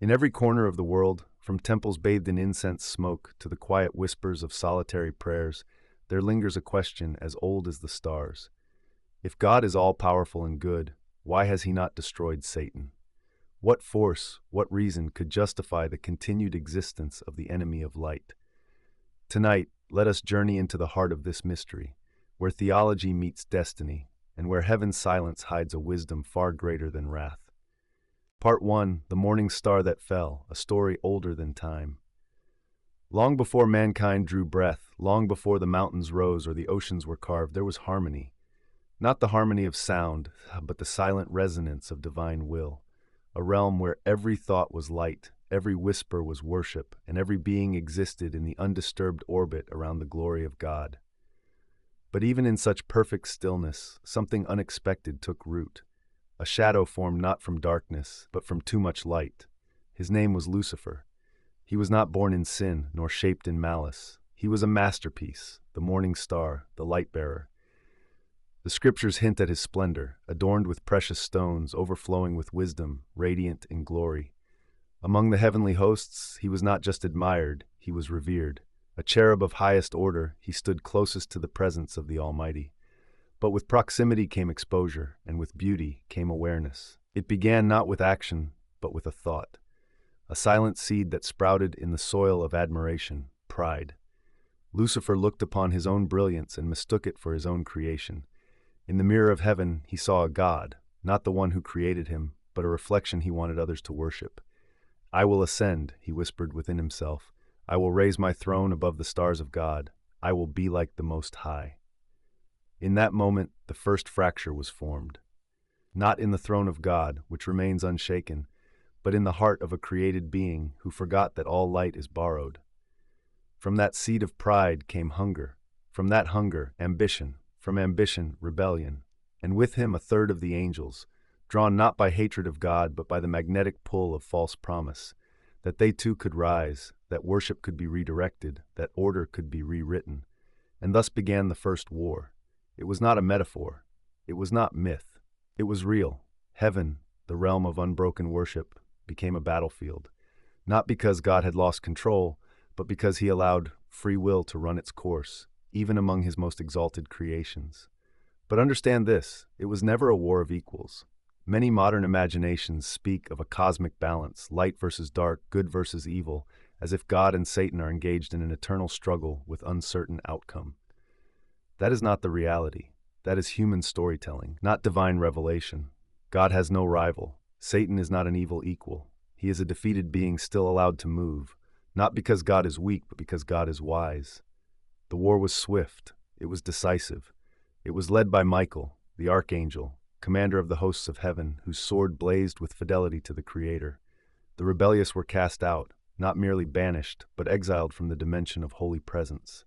In every corner of the world, from temples bathed in incense smoke to the quiet whispers of solitary prayers, there lingers a question as old as the stars. If God is all-powerful and good, why has he not destroyed Satan? What force, what reason could justify the continued existence of the enemy of light? Tonight, let us journey into the heart of this mystery, where theology meets destiny, and where heaven's silence hides a wisdom far greater than wrath. Part 1, The Morning Star That Fell, a story older than time. Long before mankind drew breath, long before the mountains rose or the oceans were carved, there was harmony. Not the harmony of sound, but the silent resonance of divine will. A realm where every thought was light, every whisper was worship, and every being existed in the undisturbed orbit around the glory of God. But even in such perfect stillness, something unexpected took root. A shadow formed not from darkness, but from too much light. His name was Lucifer. He was not born in sin, nor shaped in malice. He was a masterpiece, the morning star, the light-bearer. The scriptures hint at his splendor, adorned with precious stones, overflowing with wisdom, radiant in glory. Among the heavenly hosts, he was not just admired, he was revered. A cherub of highest order, he stood closest to the presence of the Almighty. But with proximity came exposure, and with beauty came awareness. It began not with action, but with a thought. A silent seed that sprouted in the soil of admiration, pride. Lucifer looked upon his own brilliance and mistook it for his own creation. In the mirror of heaven, he saw a god, not the one who created him, but a reflection he wanted others to worship. "I will ascend," he whispered within himself. "I will raise my throne above the stars of God. I will be like the Most High." In that moment, the first fracture was formed. Not in the throne of God, which remains unshaken, but in the heart of a created being who forgot that all light is borrowed. From that seed of pride came hunger. From that hunger, ambition. From ambition, rebellion. And with him a third of the angels, drawn not by hatred of God, but by the magnetic pull of false promise, that they too could rise, that worship could be redirected, that order could be rewritten. And thus began the first war. It was not a metaphor. It was not myth. It was real. Heaven, the realm of unbroken worship, became a battlefield. Not because God had lost control, but because he allowed free will to run its course, even among his most exalted creations. But understand this, it was never a war of equals. Many modern imaginations speak of a cosmic balance, light versus dark, good versus evil, as if God and Satan are engaged in an eternal struggle with uncertain outcome. That is not the reality. That is human storytelling, not divine revelation. God has no rival. Satan is not an evil equal. He is a defeated being still allowed to move, not because God is weak, but because God is wise. The war was swift. It was decisive. It was led by Michael, the archangel, commander of the hosts of heaven, whose sword blazed with fidelity to the Creator. The rebellious were cast out, not merely banished, but exiled from the dimension of holy presence.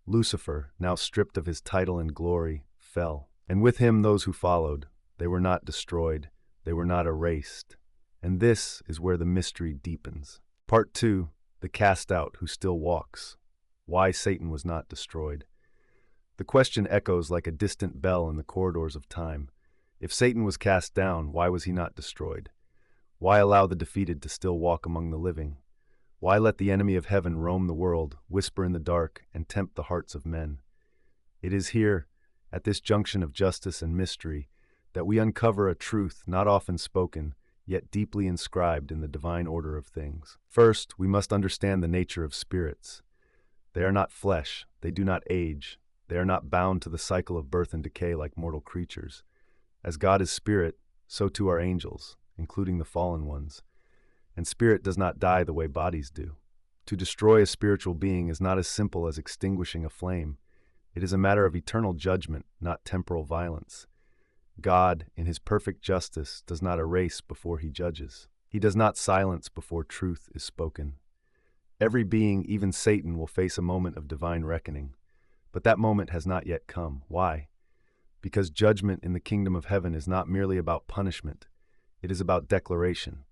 Lucifer, now stripped of his title and glory, fell, and with him those who followed. They were not destroyed, they were not erased. And this is where the mystery deepens. Part 2, The Cast Out Who Still Walks. Why Satan was not destroyed. The question echoes like a distant bell in the corridors of time. If Satan was cast down, why was he not destroyed? Why allow the defeated to still walk among the living? Why let the enemy of heaven roam the world, whisper in the dark, and tempt the hearts of men? It is here, at this junction of justice and mystery, that we uncover a truth not often spoken, yet deeply inscribed in the divine order of things. First, we must understand the nature of spirits. They are not flesh, they do not age, they are not bound to the cycle of birth and decay like mortal creatures. As God is spirit, so too are angels, including the fallen ones. And spirit does not die the way bodies do. To destroy a spiritual being is not as simple as extinguishing a flame. It is a matter of eternal judgment, not temporal violence. God, in his perfect justice, does not erase before he judges. He does not silence before truth is spoken. Every being, even Satan, will face a moment of divine reckoning. But that moment has not yet come. Why? Because judgment in the kingdom of heaven is not merely about punishment. It is about declaration,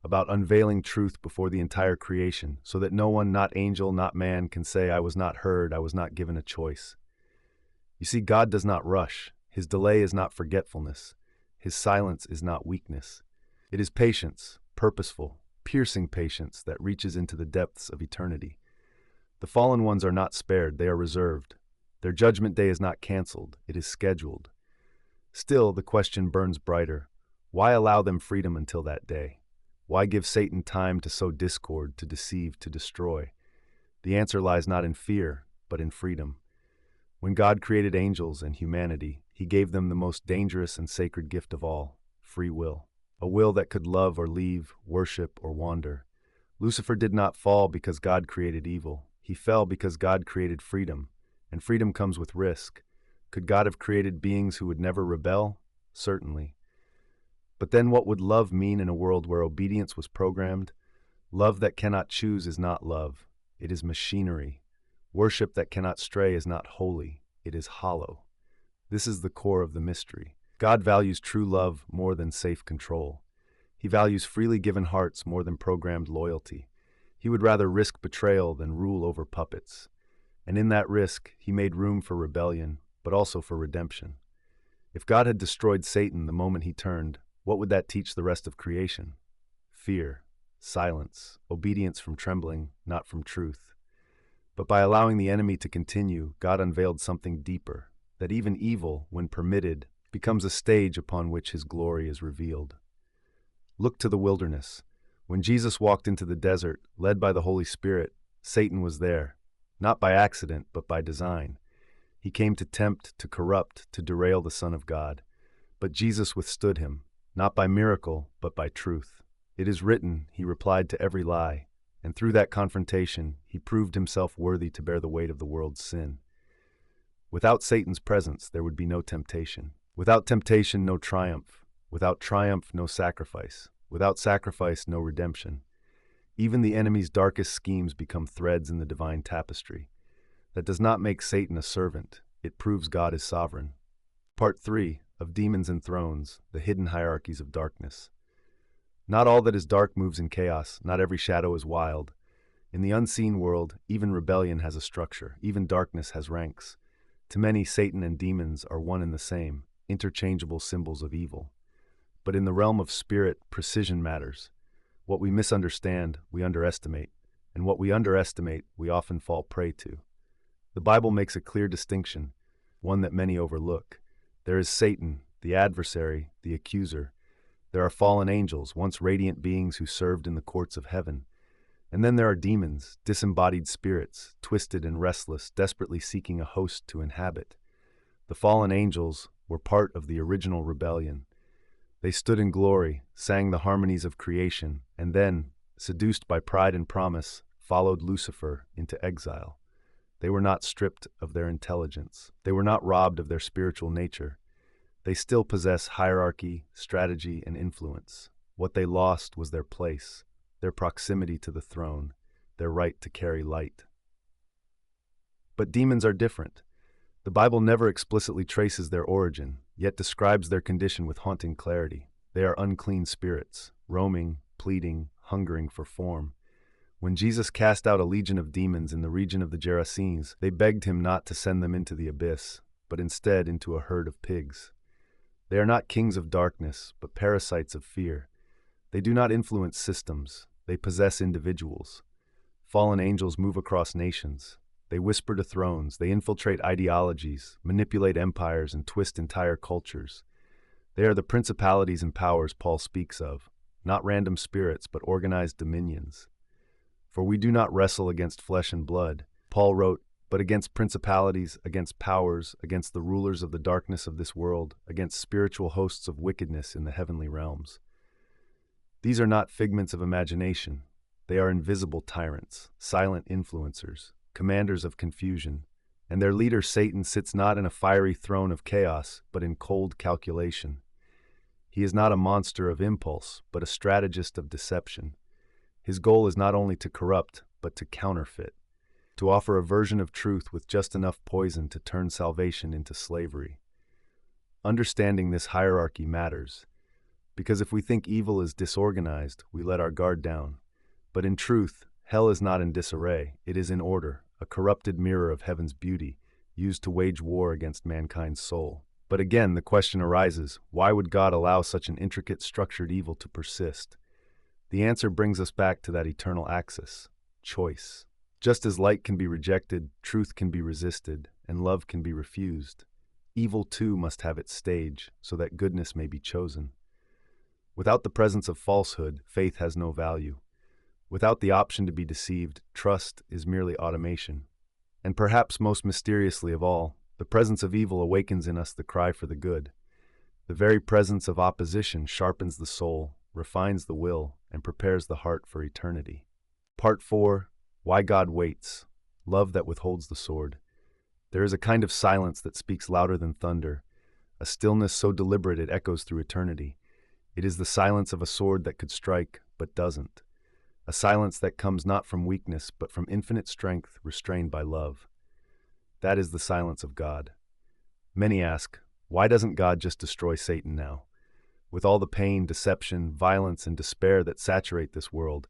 about unveiling truth before the entire creation, so that no one, not angel, not man, can say, "I was not heard, I was not given a choice." You see, God does not rush. His delay is not forgetfulness. His silence is not weakness. It is patience, purposeful, piercing patience that reaches into the depths of eternity. The fallen ones are not spared, they are reserved. Their judgment day is not canceled, it is scheduled. Still, the question burns brighter. Why allow them freedom until that day? Why give Satan time to sow discord, to deceive, to destroy? The answer lies not in fear, but in freedom. When God created angels and humanity, he gave them the most dangerous and sacred gift of all, free will. A will that could love or leave, worship or wander. Lucifer did not fall because God created evil. He fell because God created freedom, and freedom comes with risk. Could God have created beings who would never rebel? Certainly. But then what would love mean in a world where obedience was programmed? Love that cannot choose is not love. It is machinery. Worship that cannot stray is not holy. It is hollow. This is the core of the mystery. God values true love more than safe control. He values freely given hearts more than programmed loyalty. He would rather risk betrayal than rule over puppets. And in that risk, he made room for rebellion, but also for redemption. If God had destroyed Satan the moment he turned, what would that teach the rest of creation? Fear, silence, obedience from trembling, not from truth. But by allowing the enemy to continue, God unveiled something deeper, that even evil, when permitted, becomes a stage upon which his glory is revealed. Look to the wilderness. When Jesus walked into the desert, led by the Holy Spirit, Satan was there, not by accident, but by design. He came to tempt, to corrupt, to derail the Son of God. But Jesus withstood him, not by miracle, but by truth. It is written, he replied to every lie, and through that confrontation, he proved himself worthy to bear the weight of the world's sin. Without Satan's presence, there would be no temptation. Without temptation, no triumph. Without triumph, no sacrifice. Without sacrifice, no redemption. Even the enemy's darkest schemes become threads in the divine tapestry. That does not make Satan a servant. It proves God is sovereign. Part 3 of Demons and Thrones, the Hidden Hierarchies of Darkness. Not all that is dark moves in chaos. Not every shadow is wild. In the unseen world, even rebellion has a structure. Even darkness has ranks. To many, Satan and demons are one and the same, interchangeable symbols of evil. But in the realm of spirit, precision matters. What we misunderstand, we underestimate, and what we underestimate, we often fall prey to. The Bible makes a clear distinction, one that many overlook. There is Satan, the adversary, the accuser. There are fallen angels, once radiant beings who served in the courts of heaven. And then there are demons, disembodied spirits, twisted and restless, desperately seeking a host to inhabit. The fallen angels were part of the original rebellion. They stood in glory, sang the harmonies of creation, and then, seduced by pride and promise, followed Lucifer into exile. They were not stripped of their intelligence. They were not robbed of their spiritual nature. They still possess hierarchy, strategy, and influence. What they lost was their place, their proximity to the throne, their right to carry light. But demons are different. The Bible never explicitly traces their origin, yet describes their condition with haunting clarity. They are unclean spirits, roaming, pleading, hungering for form. When Jesus cast out a legion of demons in the region of the Gerasenes, they begged him not to send them into the abyss, but instead into a herd of pigs. They are not kings of darkness, but parasites of fear. They do not influence systems, they possess individuals. Fallen angels move across nations. They whisper to thrones, they infiltrate ideologies, manipulate empires, and twist entire cultures. They are the principalities and powers Paul speaks of, not random spirits, but organized dominions. For we do not wrestle against flesh and blood, Paul wrote, but against principalities, against powers, against the rulers of the darkness of this world, against spiritual hosts of wickedness in the heavenly realms. These are not figments of imagination. They are invisible tyrants, silent influencers, commanders of confusion, and their leader Satan sits not in a fiery throne of chaos, but in cold calculation. He is not a monster of impulse, but a strategist of deception. His goal is not only to corrupt, but to counterfeit, to offer a version of truth with just enough poison to turn salvation into slavery. Understanding this hierarchy matters, because if we think evil is disorganized, we let our guard down. But in truth, hell is not in disarray, it is in order, a corrupted mirror of heaven's beauty, used to wage war against mankind's soul. But again, the question arises, why would God allow such an intricate, structured evil to persist? The answer brings us back to that eternal axis: choice. Just as light can be rejected, truth can be resisted, and love can be refused, evil too must have its stage so that goodness may be chosen. Without the presence of falsehood, faith has no value. Without the option to be deceived, trust is merely automation. And perhaps most mysteriously of all, the presence of evil awakens in us the cry for the good. The very presence of opposition sharpens the soul, refines the will, and prepares the heart for eternity. Part 4. Why God Waits. Love that withholds the sword. There is a kind of silence that speaks louder than thunder, a stillness so deliberate it echoes through eternity. It is the silence of a sword that could strike, but doesn't. A silence that comes not from weakness, but from infinite strength restrained by love. That is the silence of God. Many ask, why doesn't God just destroy Satan now? With all the pain, deception, violence, and despair that saturate this world,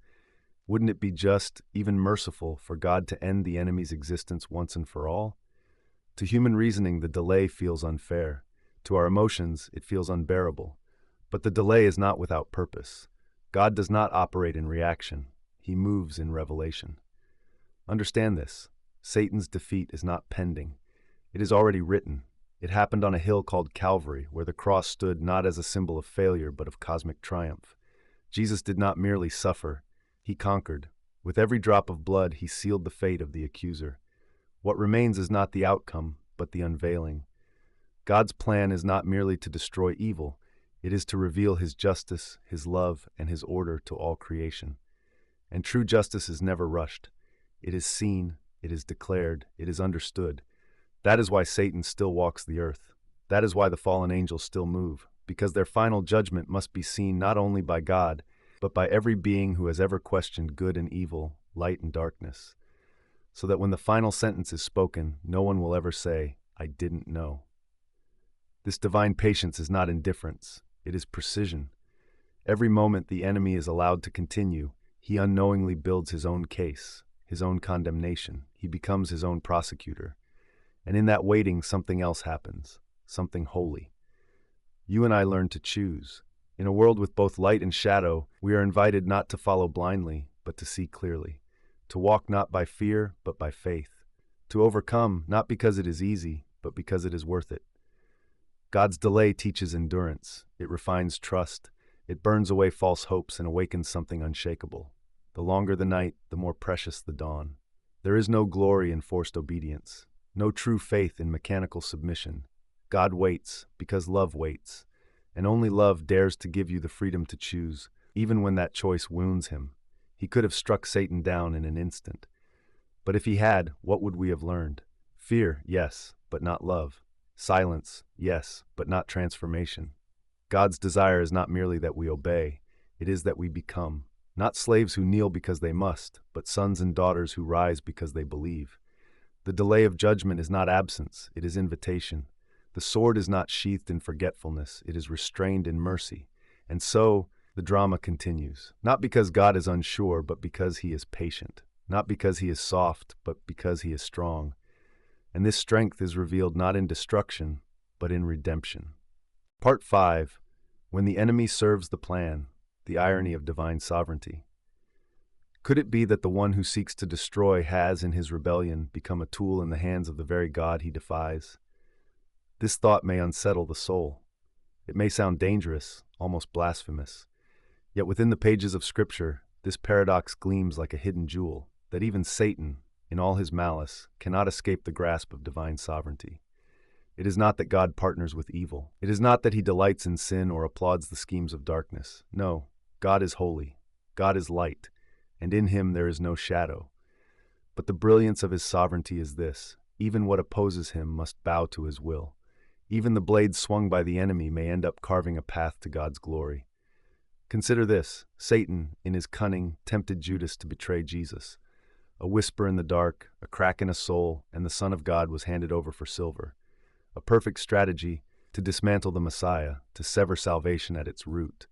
wouldn't it be just, even merciful, for God to end the enemy's existence once and for all? To human reasoning, the delay feels unfair. To our emotions, it feels unbearable. But the delay is not without purpose. God does not operate in reaction. He moves in revelation. Understand this. Satan's defeat is not pending. It is already written. It happened on a hill called Calvary, where the cross stood not as a symbol of failure, but of cosmic triumph. Jesus did not merely suffer. He conquered. With every drop of blood, he sealed the fate of the accuser. What remains is not the outcome, but the unveiling. God's plan is not merely to destroy evil. It is to reveal his justice, his love, and his order to all creation. And true justice is never rushed. It is seen, it is declared, it is understood. That is why Satan still walks the earth. That is why the fallen angels still move, because their final judgment must be seen not only by God, but by every being who has ever questioned good and evil, light and darkness. So that when the final sentence is spoken, no one will ever say, "I didn't know." This divine patience is not indifference. It is precision. Every moment the enemy is allowed to continue, he unknowingly builds his own case, his own condemnation. He becomes his own prosecutor. And in that waiting, something else happens, something holy. You and I learn to choose. In a world with both light and shadow, we are invited not to follow blindly, but to see clearly. To walk not by fear, but by faith. To overcome, not because it is easy, but because it is worth it. God's delay teaches endurance. It refines trust. It burns away false hopes and awakens something unshakable. The longer the night, the more precious the dawn. There is no glory in forced obedience, no true faith in mechanical submission. God waits because love waits, and only love dares to give you the freedom to choose, even when that choice wounds him. He could have struck Satan down in an instant. But if he had, what would we have learned? Fear, yes, but not love. Silence, yes, but not transformation. God's desire is not merely that we obey, it is that we become, not slaves who kneel because they must, but sons and daughters who rise because they believe. The delay of judgment is not absence, it is invitation. The sword is not sheathed in forgetfulness, it is restrained in mercy. And so, the drama continues, not because God is unsure, but because he is patient, not because he is soft, but because he is strong. And this strength is revealed not in destruction, but in redemption. Part 5. When the enemy serves the plan, the irony of divine sovereignty. Could it be that the one who seeks to destroy has, in his rebellion, become a tool in the hands of the very God he defies? This thought may unsettle the soul. It may sound dangerous, almost blasphemous. Yet within the pages of Scripture, this paradox gleams like a hidden jewel, that even Satan, in all his malice, cannot escape the grasp of divine sovereignty. It is not that God partners with evil. It is not that he delights in sin or applauds the schemes of darkness. No, God is holy. God is light, and in him there is no shadow. But the brilliance of his sovereignty is this: even what opposes him must bow to his will. Even the blade swung by the enemy may end up carving a path to God's glory. Consider this: Satan, in his cunning, tempted Judas to betray Jesus. A whisper in the dark, a crack in a soul, and the Son of God was handed over for silver. A perfect strategy to dismantle the Messiah, to sever salvation at its root.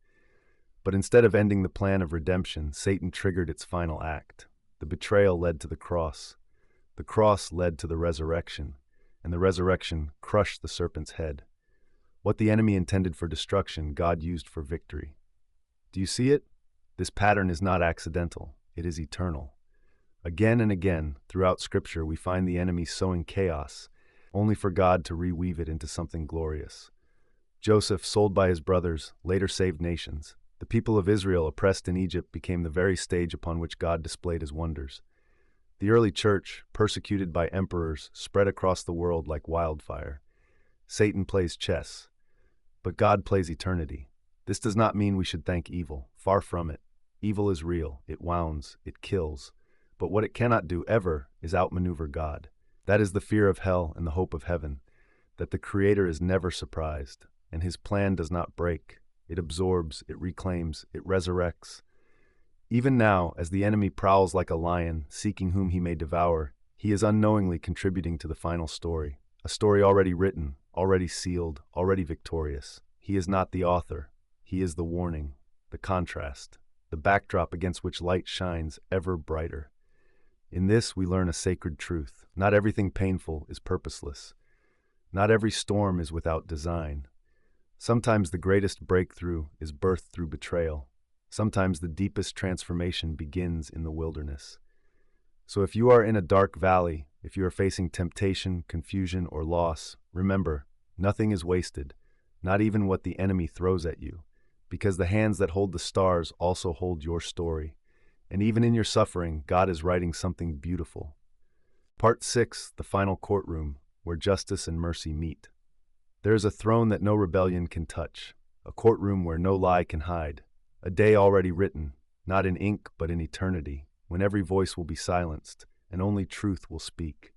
But instead of ending the plan of redemption, Satan triggered its final act. The betrayal led to the cross. The cross led to the resurrection, and the resurrection crushed the serpent's head. What the enemy intended for destruction, God used for victory. Do you see it? This pattern is not accidental, it is eternal. Again and again, throughout Scripture, we find the enemy sowing chaos, only for God to reweave it into something glorious. Joseph, sold by his brothers, later saved nations. The people of Israel, oppressed in Egypt, became the very stage upon which God displayed his wonders. The early church, persecuted by emperors, spread across the world like wildfire. Satan plays chess, but God plays eternity. This does not mean we should thank evil. Far from it. Evil is real. It wounds. It kills. But what it cannot do ever is outmaneuver God. That is the fear of hell and the hope of heaven, that the Creator is never surprised, and his plan does not break. It absorbs, it reclaims, it resurrects. Even now, as the enemy prowls like a lion, seeking whom he may devour, he is unknowingly contributing to the final story. A story already written, already sealed, already victorious. He is not the author. He is the warning, the contrast, the backdrop against which light shines ever brighter. In this, we learn a sacred truth. Not everything painful is purposeless. Not every storm is without design. Sometimes the greatest breakthrough is birthed through betrayal. Sometimes the deepest transformation begins in the wilderness. So if you are in a dark valley, if you are facing temptation, confusion, or loss, remember, nothing is wasted, not even what the enemy throws at you, because the hands that hold the stars also hold your story. And even in your suffering, God is writing something beautiful. Part 6, the final courtroom, where justice and mercy meet. There is a throne that no rebellion can touch, a courtroom where no lie can hide, a day already written, not in ink but in eternity, when every voice will be silenced and only truth will speak.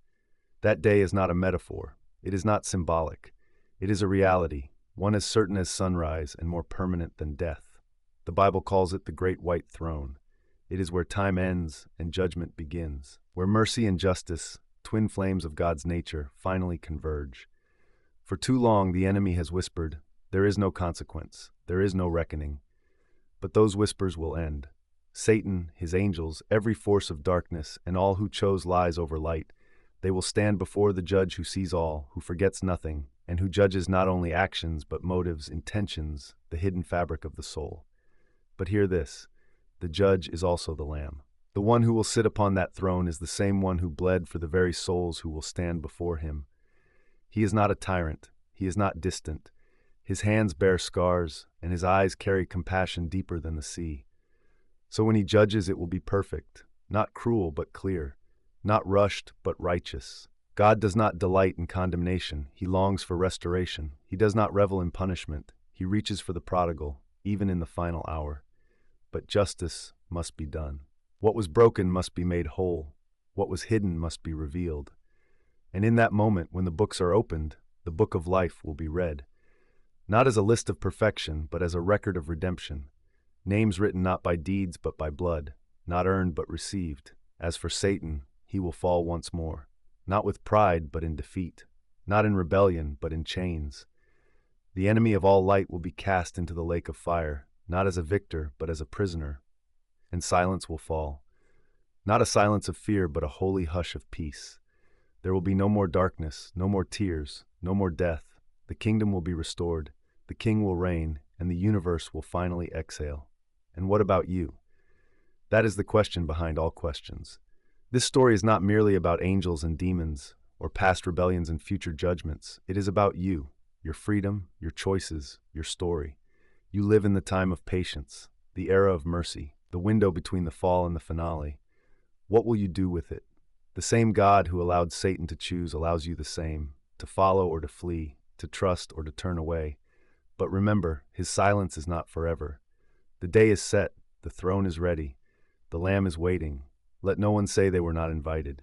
That day is not a metaphor. It is not symbolic. It is a reality, one as certain as sunrise and more permanent than death. The Bible calls it the Great White Throne. It is where time ends and judgment begins, where mercy and justice, twin flames of God's nature, finally converge. For too long the enemy has whispered, there is no consequence, there is no reckoning. But those whispers will end. Satan, his angels, every force of darkness, and all who chose lies over light, they will stand before the judge who sees all, who forgets nothing, and who judges not only actions but motives, intentions, the hidden fabric of the soul. But hear this, the judge is also the Lamb. The one who will sit upon that throne is the same one who bled for the very souls who will stand before him. He is not a tyrant. He is not distant. His hands bear scars, and his eyes carry compassion deeper than the sea. So when he judges, it will be perfect, not cruel but clear, not rushed but righteous. God does not delight in condemnation. He longs for restoration. He does not revel in punishment. He reaches for the prodigal, even in the final hour. But justice must be done. What was broken must be made whole. What was hidden must be revealed. And in that moment, when the books are opened, the book of life will be read. Not as a list of perfection, but as a record of redemption. Names written not by deeds, but by blood. Not earned, but received. As for Satan, he will fall once more. Not with pride, but in defeat. Not in rebellion, but in chains. The enemy of all light will be cast into the lake of fire, not as a victor, but as a prisoner. And silence will fall. Not a silence of fear, but a holy hush of peace. There will be no more darkness, no more tears, no more death. The kingdom will be restored, the king will reign, and the universe will finally exhale. And what about you? That is the question behind all questions. This story is not merely about angels and demons, or past rebellions and future judgments. It is about you, your freedom, your choices, your story. You live in the time of patience, the era of mercy, the window between the fall and the finale. What will you do with it? The same God who allowed Satan to choose allows you the same, to follow or to flee, to trust or to turn away. But remember, his silence is not forever. The day is set, the throne is ready, the Lamb is waiting. Let no one say they were not invited.